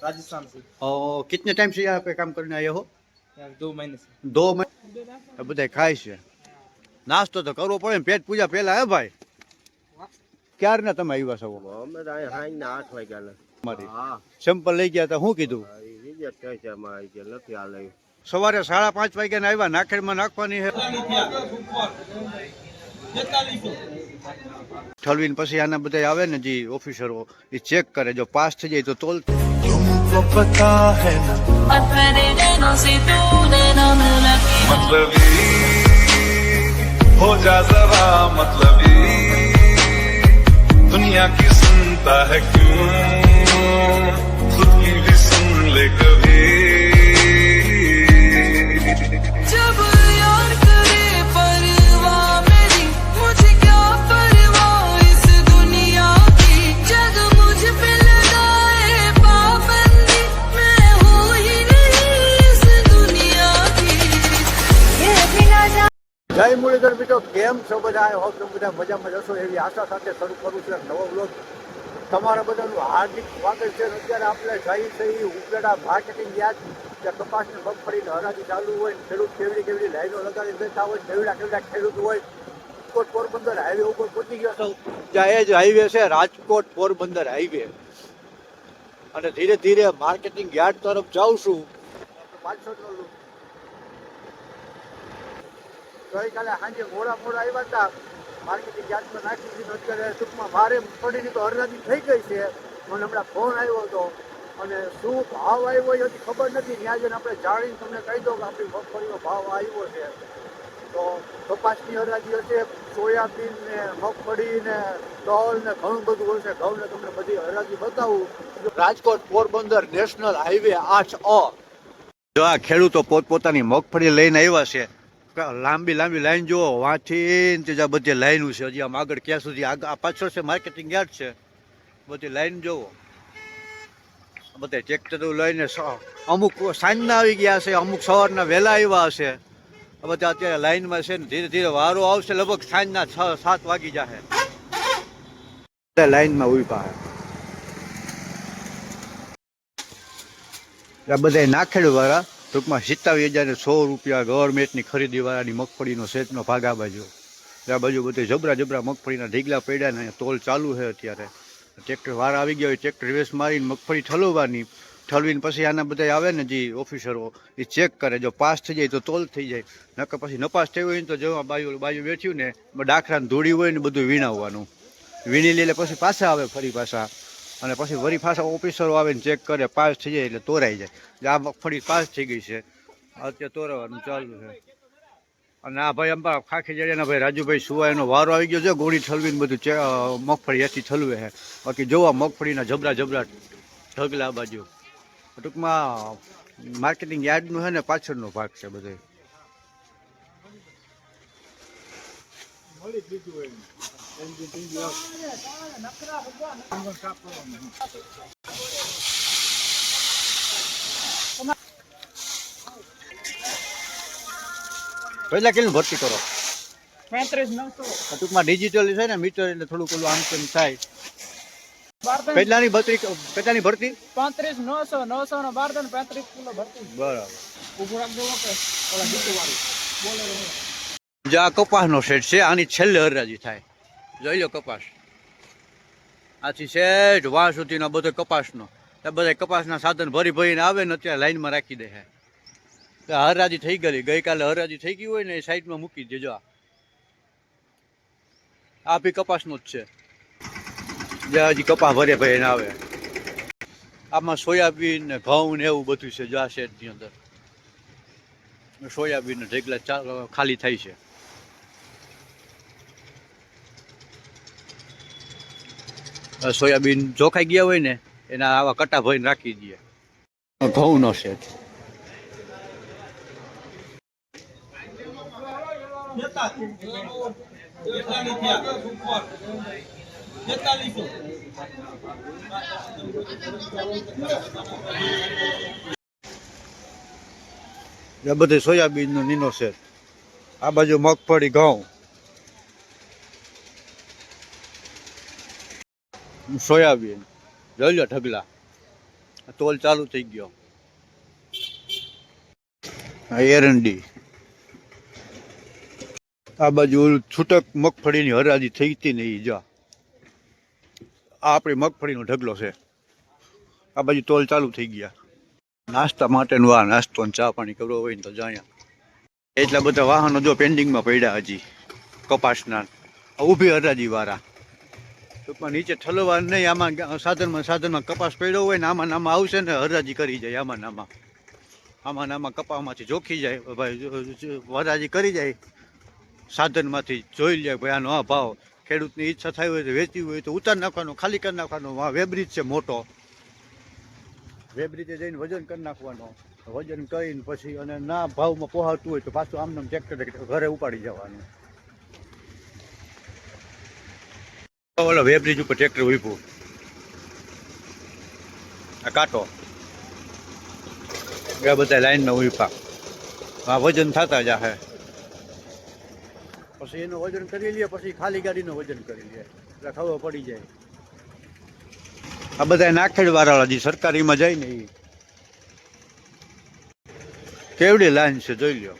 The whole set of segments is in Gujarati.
राजस्थान से। और कितने टाइम से यहाँ पे काम करने आए हो? यार 2 महीने से। 2 महीने બધા ખાય છે નાસ્તો તો કરવો પડે ને પેટ પૂજા પહેલા હે ભાઈ ક્યારના તમે આવ્યા છો અમે તો અહીં સાંજના 8 વાગ્યાના મારી હા સેમ્પલ લઈ ગયા હતા શું કીધું રિજેક્ટ થાય છે અમારે આવી ગયા નથી આ લઈ સવારે 5:30 વાગ્યાને આવ્યા નાખેડમાં નાખવાની છે ઠલવીને પછી આના બધા આવે ને જે ઓફિસરો એ ચેક કરે જો પાસ થઈ જાય તો તોલ पता है ना मतलबी हो जा जरा मतलबी दुनिया की सुनता है क्यों खुद की भी सुन ले कभी जब यार करे परवाह मेरी मुझे क्या परवाह इस दुनिया की जग मुझ पे लगाए पाबंदी मैं हूँ ही नहीं इस दुनिया की ये बिना જય મુરલીધર મિત્રો કેમ છો બધા હોપ તમે બધા મજામાં જશો એવી આશા સાથે શરૂ કરું છું નવો વ્લોગ તમારા બધાનું હાર્દિક સ્વાગત છે અત્યારે આપણે જઈ છીએ ઉપલેટા માર્કેટિંગ યાર્ડ ત્યાં કપાસની મગફળીની હરાજી ચાલુ હોય ખેડૂત કેવડી લાઈનો લગાડી બેઠા હોય કેવડા ખેડૂત હોય રાજકોટ પોરબંદર હાઈવે ઉપર પહોંચી ગયો છો જ્યાં એ જ હાઈવે છે રાજકોટ પોરબંદર હાઈવે અને ધીરે ધીરે માર્કેટિંગ યાર્ડ તરફ જાઉં છું પાછળનો ગઈકાલે સાંજે મોડા આવ્યા હતા માર્કેટિંગ યાર્ડમાં નાખી દીધું અત્યારે ટૂંકમાં ભારે પડીની તો હરાજી થઈ ગઈ છે મને હમણાં ફોન આવ્યો હતો અને શું ભાવ આવ્યો એ હજી ખબર નથી ત્યાં જઈને આપણે જાણીને તમને કહી દઉં કે આપણી મગફળીનો ભાવ આવ્યો છે તો કપાસની હરાજી હશે સોયાબીન ને મગફળી ને તલ ને ઘણું બધું હશે ઘઉં ને તમને બધી હરાજી બતાવું Rajkot Porbandar national highway 8A જો આ ખેડૂતો પોતપોતાની મગફળી લઈને આવ્યા છે લાંબી લાઈન જુઓ વાંથી ત્યાં બધી લાઈનો છે હજી આમ આગળ ક્યાં સુધી આ પાછળ છે માર્કેટિંગ યાર્ડ છે બધી લાઈન જુઓ બધા ટ્રેક્ટરો લઈને અમુક સાંજના આવી ગયા છે અમુક સવારના વહેલા આવ્યા હશે બધા અત્યારે લાઈનમાં છે ને ધીરે ધીરે વારો આવશે લગભગ સાંજના 6-7 વાગી જશે લાઈનમાં ઉભા બધા નાખેડ વાળા ટૂંકમાં 27,100 રૂપિયા ગવર્મેન્ટની ખરીદીવાળાની મગફળીનો સેટનો ભાગ આ બાજુ બધે જબરા મગફળીના ઢીગલા પડ્યા ને તોલ ચાલુ છે અત્યારે ટ્રેક્ટર વાર આવી ગયા હોય ટ્રેક્ટર રેસ મારીને મગફળી ઠલવીને પછી આના બધા આવે ને જે ઓફિસરો એ ચેક કરે જો પાસ થઈ જાય તો તોલ થઈ જાય નકર પછી નપાસ થઈ હોય ને તો જો બાજુ બેઠ્યું ને ડાખરાને ધૂળી હોય ને બધું વીણાવવાનું વીણી લે પછી પાછા આવે ફરી પાછા અને પછી વળી પાછા ઓફિસરો આવે ને ચેક કરે પાસ થઈ જાય એટલે તોરાઈ જાય આ મગફળી પાસ થઈ ગઈ છે અત્યારે તોરાવાનું ચાલુ છે અને આ ભાઈ અંબા ખાખી જડિયાના ભાઈ રાજુભાઈ સુવાયનો વારો આવી ગયો છે ગોળી ઠલવીને બધું મગફળી એથી ઠલવે છે બાકી જોવા મગફળીના જબરા ઢગલા બાજુ ટૂંકમાં માર્કેટિંગ યાર્ડનું છે ને પાછળનો ભાગ છે બધે પહેલા કેટલી ભરતી કરો 35,900 ટૂંકમાં ડિજિટલ છે ને મીટર એટલે થોડુંક ઓલું આમ તેમ થાય કેટલાની ભરતી 35,900 900 નો 12 35 કિલો ભરતી બરાબર ઉભો રાખજો કે ઓલા બીજું વાળી બોલે જે આ કપાસનો સેટ છે આની છેલ્લે હરાજી થાય જોઈ લો કપાસ આથી સેટ વાં સુધીનો બધો કપાસનો બધા કપાસના સાધન ભરીને આવે ને અત્યારે લાઈનમાં રાખી દે છે હરાજી થઈ ગઈ ગઈકાલે હરાજી થઈ ગઈ હોય ને એ સાઈડમાં મૂકી દેજો આ બી કપાસનો જ છે જે હજી કપાસ ભરીને આવે આમાં સોયાબીન ને ઘઉં ને એવું બધું છે જો આ સેટની અંદર સોયાબીન ઢેગલા ખાલી થાય છે સોયાબીન જોખાઈ ગયા હોય ને એના આવા કટા ભરીને રાખી દઈએ ઘઉંનો સેટ બધે સોયાબીન નો નીનો સેટ આ બાજુ મગફળી ઘઉં સોયાબીન જોઈ લો ઢગલા તોલ ચાલુ થઈ ગયો. આ એરંડી, આ બાજુ ઓલું છૂટક મગફળીની હરાજી થઈ હતી ને એ જા, આ આપણી મગફળીનો ઢગલો છે. આ બાજુ તોલ ચાલુ થઈ ગયા. નાસ્તા માટેનું આ નાસ્તો ને ચા પાણી કરવો હોય ને તો જાયા. એટલા બધા વાહનો જો પેન્ડિંગમાં પડ્યા હજી કપાસના, ઊભી હરાજી વાળા. ટૂંકમાં નીચે ઠલવા નહીં, આમાં સાધનમાં કપાસ પડ્યો હોય ને આમાં નામાં આવશે ને હરાજી કરી જાય. આમાં નામાં કપાસમાંથી જોખી જાય ભાઈ, હરાજી કરી જાય સાધનમાંથી, જોઈ લે ભાઈ આનો આ ભાવ. ખેડૂતની ઈચ્છા થઈ હોય તો વેચવી હોય તો ઉતાર નાખવાનો, ખાલી કરી નાખવાનો. આ વેબ્રિજ છે મોટો, વેબ્રિજે જઈને વજન કરી નાખવાનો. વજન કરીને પછી અને ના ભાવમાં પહોંચતું હોય તો પાછું આમને ટ્રેક્ટર ઘરે ઉપાડી જવાનું. ઓલો વેબ્રિજ ઉપર ટ્રેક્ટર ઉભું, આ કાંટો આ બધા લાઈનમાં ઉભા, આ વજન થતા જાહે. પછી એનું વજન કરી લે, પછી ખાલી ગાડીનું વજન કરી લે એટલે ખબર પડી જાય. આ બધા નાખેડ વાળા જે સરકારીમાં જાય ને એ કેવડી લાઈન છે જોઈ લ્યો.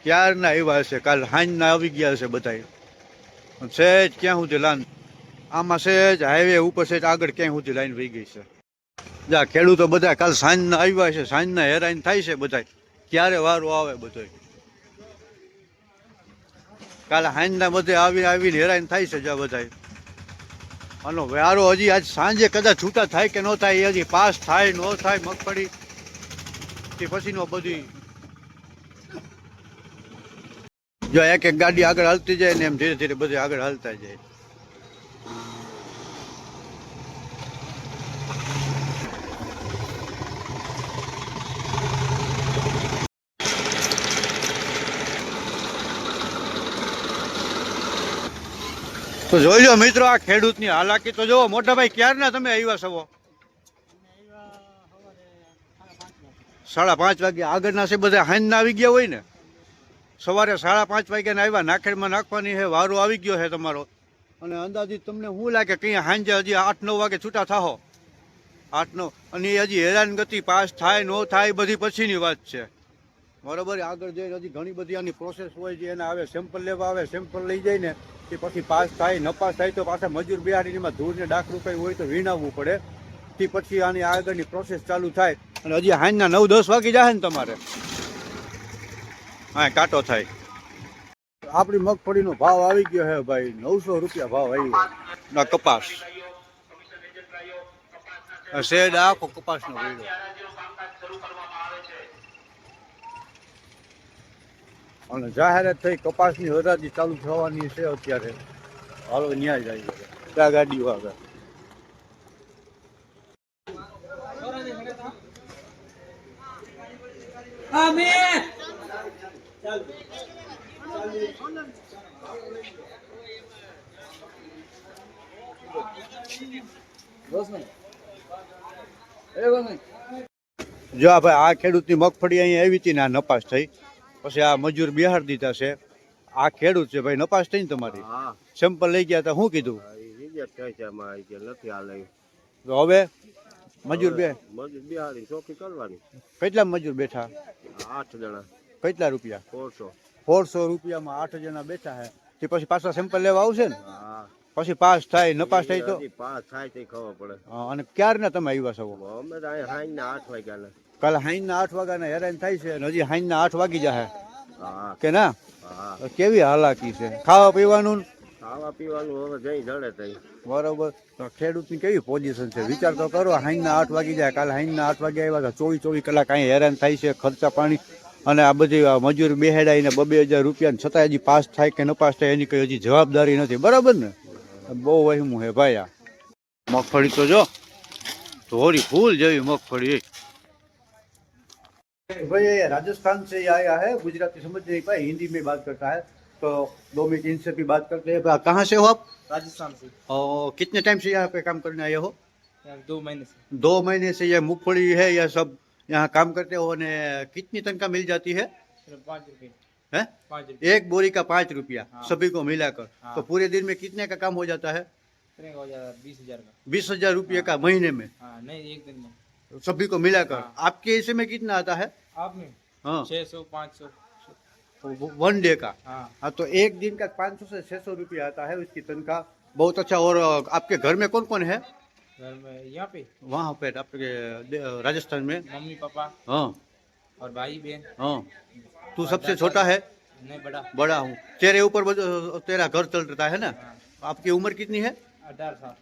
ક્યારના આવ્યા હશે, કાલ હાંજના આવી ગયા હશે બધા. સહેજ ક્યાં સુધી લાઈન, આમાં સહેજ હાઈવે ઉપર સહેજ આગળ ક્યાં સુધી લાઈન વહી ગઈ છે. જા ખેડૂતો બધા કાલ સાંજના આવ્યા છે, સાંજના હેરાન થાય છે બધા. ક્યારે વારો આવે બધો, કાલે હાંજના બધે આવીને હેરાન થાય છે જા બધા. આનો વારો હજી આજ સાંજે કદાચ છૂટા થાય કે ન થાય, એ હજી પાસ થાય ન થાય મગફળી તે પછીનો બધી. જો એક એક ગાડી આગળ હાલતી જાય ને એમ ધીરે ધીરે બધે આગળ હાલતા જાય. તો જોઈ લો મિત્રો, આ ખેડૂતની હાલાકી તો જોવો. મોટા ભાઈ ક્યારના તમે આવ્યા છો? 5:30 વાગે. આગળના છે બધા હાંજના આવી ગયા હોય ને, સવારે 5:30 વાગ્યાને આવ્યા. નાખેડમાં નાખવાની છે, વારો આવી ગયો છે તમારો. અને અંદાજિત તમને શું લાગે કે સાંજે હજી 8-9 વાગે છૂટા થાહો, 8-9. અને એ હજી હેરાનગતિ પાસ થાય ન થાય બધી પછીની વાત છે, બરોબર. આગળ જઈને હજી ઘણી બધી આની પ્રોસેસ હોય છે. એને આવે સેમ્પલ લેવા આવે, સેમ્પલ લઈ જાય ને એ પછી પાસ થાય, નપાસ થાય તો પાછા મજૂર બિહારીમાં ધૂળને ડાકરું કંઈ હોય તો વીણાવવું પડે. તે પછી આની આગળની પ્રોસેસ ચાલુ થાય. અને હજી સાંજના 9-10 વાગી જાય ને તમારે હા કાંટો થાય. આપણી મગફળીનો ભાવ આવી ગયો છે ભાઈ, 900 રૂપિયા ભાવ આવ્યો ના કપાસ. શેડ આખો કપાસનો પડ્યો. અને જાહેરાત થઈ કપાસની હરાજી ચાલુ થવાની છે અત્યારે. હાલો ન્યાય જાય ત્યાં ગાડીઓ આગળ. જો ભાઈ આ ખેડૂતની મગફળી અહીંયા આવી હતી ને આ નપાસ થઈ, પછી આ મજૂર બિહાર દીધા છે. આ ખેડૂત છે ભાઈ, નપાસ થઈ ને તમારી સેમ્પલ લઈ ગયા હતા, શું કીધું? નથી હાલે. તો હવે મજૂર બિહારી ચોખ્ખી કરવાની. કેટલા મજૂર બેઠા? 8 જણા. કેટલા રૂપિયા? 400 રૂપિયામાં 8 જણા બેઠા છે. તે પછી પાછા સેમ્પલ લેવા આવશે ને, હા. પછી પાસ થાય નપાસ થાય તો પાસ થાય તે ખબર પડે. અને ક્યારના તમે આવ્યા છો? અમે હાંજના 8 વાગ્યાના. કાલે હાંજના 8 વાગ્યાના હેરાન થાય છે અને હજી હાંજના 8 વાગી જાય હા કે ના? હા. કેવી હાલાકી છે. ખાવા પીવાનું હવે જઈ જડે તઈ. બરોબર. તો ખેડૂતની કેવી પોઝિશન છે વિચાર તો કરો. હાંજના 8 વાગી જાય, કાલે હાંજના 8 વાગે આવ્યા હતા. 24 કલાક અહીં હેરાન થાય છે, ખર્ચા પાણી અને આ બધી મજૂર બેહેડાઈને 2,000 રૂપિયા, છતાં હજી પાસ થાય કે ન પાસ થાય એની કઈ હજી જવાબદારી નથી, બરાબર ને? બહુ વહેમું હે ભાઈ. આ મગફળી તો જો ધોરી ફૂલ જેવી મગફળી. भाई ये राजस्थान से आया है, गुजराती समझ नहीं पाए, हिंदी में बात करता है, तो 2 मिनट इनसे भी बात करते हैं. कहाँ से हो आप? राजस्थान से। और कितने टाइम से यहाँ पे काम करने आए हो? 2 महीने से। 2 महीने से ये मूंगफली है यह सब यहाँ काम करते हो? ने कितनी तनख्वाह मिल जाती है? 5 रुपये है? 5 रुपये। एक बोरी का 5 रुपया। हाँ। सभी को मिलाकर। हाँ। तो पूरे दिन में कितने का काम हो जाता है? 20,000 का। 20,000 रुपये का महीने में? हाँ, नहीं एक दिन में। सभी को मिलाकर हाँ। आपके हिस्से में कितना आता है? आप में हाँ 600 500। 1 डे का। हाँ हाँ तो एक दिन का 500 से 600 रुपया आता है उसकी तनख्वाह। बहुत अच्छा। और आपके घर में कौन कौन है? घर में यहाँ पे वहाँ पे आपके राजस्थान में? मम्मी पापा हाँ और भाई बहन। हाँ। तू सबसे छोटा है? नहीं बड़ा। बड़ा हूँ। तेरे ऊपर तेरा घर चलता है ना? हाँ आपकी उम्र कितनी है? 18 साल।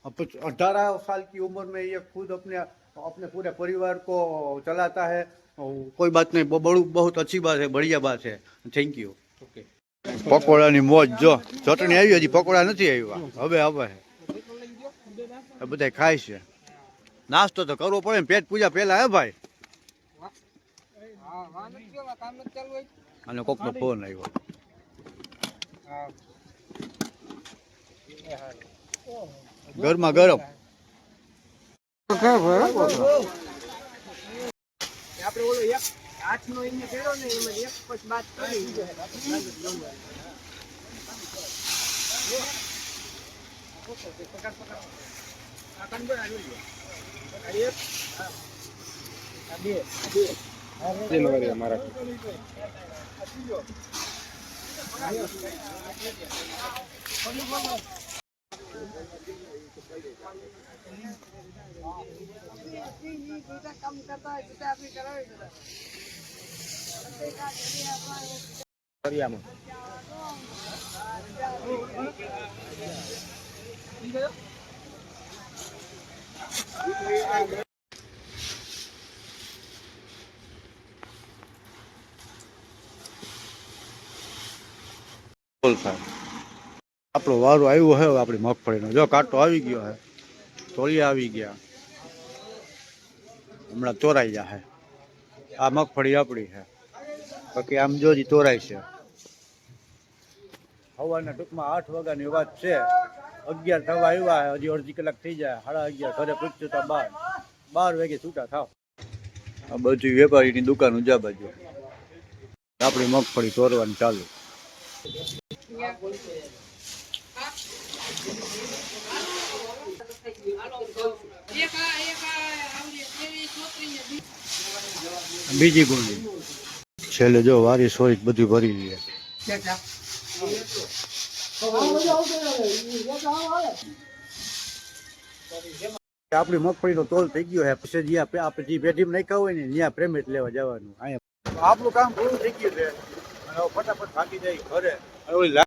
अब 18 साल की उम्र में ये खुद अपने अपने पूरे परिवार को चलाता है। कोई बात नहीं, बहुत अच्छी बात है, बढ़िया बात है। Thank you. ओके। પકોડાની મોજ જો ચટણી આવી હજી પકોડા નથી આવ્યા હવે આવે છે બધા ખાય છે નાસ્તો તો કરવો પડે ને પેટ પૂજા પહેલા હે ભાઈ અને કોકનો ફોન આવ્યો ગરમા ગરમ આપણે ઓલો એક હાથનો એને કર્યો ને એમાં એક પછી બાદ કરી આપણો વારો આવ્યો હે આપણી મગફળીનો જો કાંટો આવી ગયો હે તોલિયા આવી ગયા હમણાં તોરાઈ જાય આ મગફળી આપણી છે બાકી આમ જો તોરાય છે હવાના ટૂંકમાં 8 વાગ્યાની વાત છે 11 થવા આવ્યા હજી અડધી કલાક થઈ જાય 11:30 ઘરે પૂછતું તો 12 વાગે છૂટા થાવ આ બધી વેપારીની દુકાન ઉજા બાજુ આપણી મગફળી તોરવાની ચાલુ બીજી ગુંડી છેલ્લે જો વારી સોરી બધી ભરી લે આપણી મગફળીનો તોલ થઈ ગયો છે પછી જ્યાં આપણે જે પેઢીમાં નાખ્યા હોય ને ત્યાં પેમેન્ટ લેવા જવાનું અહીંયા આપણું કામ પૂરું થઈ ગયું છે અને ફટાફટ ભાગી જાય ઘરે